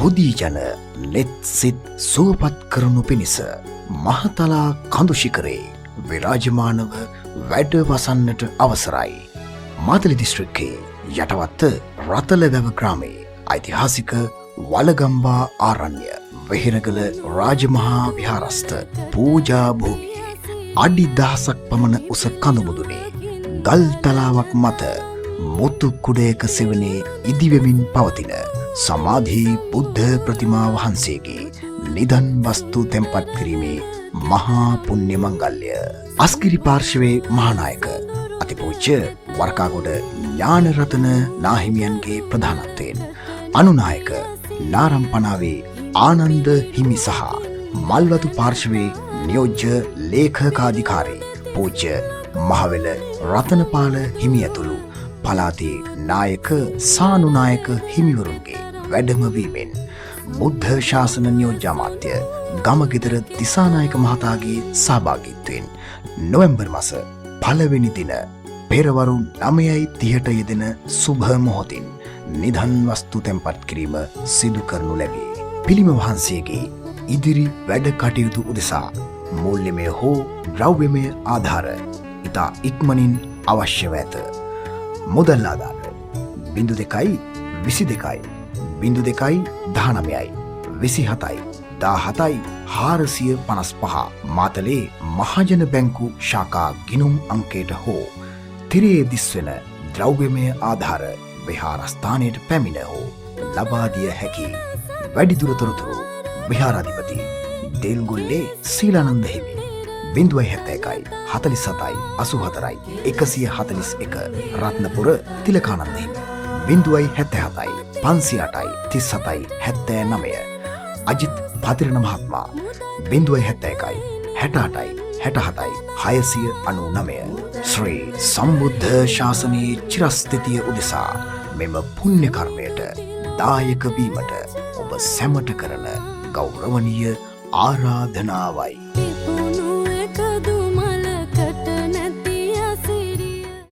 හුදී ජන නෙත් සිත් සුවපත් කරනු පිණිස මහතලා කඳු ශිඛරේ විරාජමානව වැඩ වසන්නට අවසරයි. මාතලේ දිස්ත්‍රික්කයේ යටවත්ත රතලවැව ග්‍රාමයේ ඓතිහාසික වලගම්බා ආරණ්‍ය වෙහෙරගල රාජමහා විහාරස්ථ පූජා භූමියේ අඩි 1000ක් පමණ උස කඳු මුදුනේ ගල් තලාවක් මත මුතු කුඩයක සෙවනේ ඉදිවෙමින් පවතින සමාධි බුද්ධ ප්‍රතිමා වහන්සේගේ නිදන් වස්තු තැන්පත් කිරීමේ මහා පුණ්‍ය මංගල්‍ය අස්ගිරි පාර්ශවයේ මහානායක අතිපූජ්‍ය වරකාගොඩ ඥානරතන නාහිමියන්ගේ ප්‍රධානත්වයෙන් අනුනායක නාරම්පනාවේ ආනන්ද හිමි සහ මල්වතු පාර්ශවයේ නියෝජ්‍ය ලේඛකාධිකාරී පූජ්‍ය මහවෙල රතනපාල හිමි ඇතුළු පළාතේ නායක සානුනායක හිමිවරුන්ගේ වැඩමවීමෙන් බුද්ධ ශාසන නියෝජ්‍ය අමාත්‍ය ගමගෙදර දිසානායක මහතාගේ සහභාගීත්වයෙන් නොවැම්බර් මාස 1 වෙනි දින පෙරවරු 9:30ට යෙදෙන සුභ මොහොතින් නිධන් වස්තු තැන්පත් කිරීම සිදු කරනු ලැබේ. පිළිම වහන්සේගේ ඉදිරි වැඩ කටයුතු උදෙසා මූල්‍යමය හෝ ද්‍රව්‍යමය ආධාර ඉතා ඉක්මනින් අවශ්‍යව ඇත. මුදල් ආධාර 02 22 02 19 27 17 455 මාතලේ මහජන බැංකු ශාඛා ගිණුම් අංකයට හෝ තිරයේ දිස්වෙන ද්‍රව්‍යමය ආධාර විහාරස්ථානයට පැමිණ හෝ ලබා දිය හැකි. වැඩිදුර තොරතුරු විහාරාධිපති දේල්ගොල්ලේ සීලානන්ද හිමි 071 47 84 141 රත්නපුර තිලකානන්ද හිමි 077 508 37 79 අජිත් පතිරණ මහත්මයා 071 68 67 699 ශ්‍රී සම්බුද්ධ ශාසනයේ චිරස්ථිතිය උදෙසා මෙම පුණ්‍ය කර්මයට දායක වීමට ඔබ සැමට කරන ගෞරවනීය ආරාධනාවයි.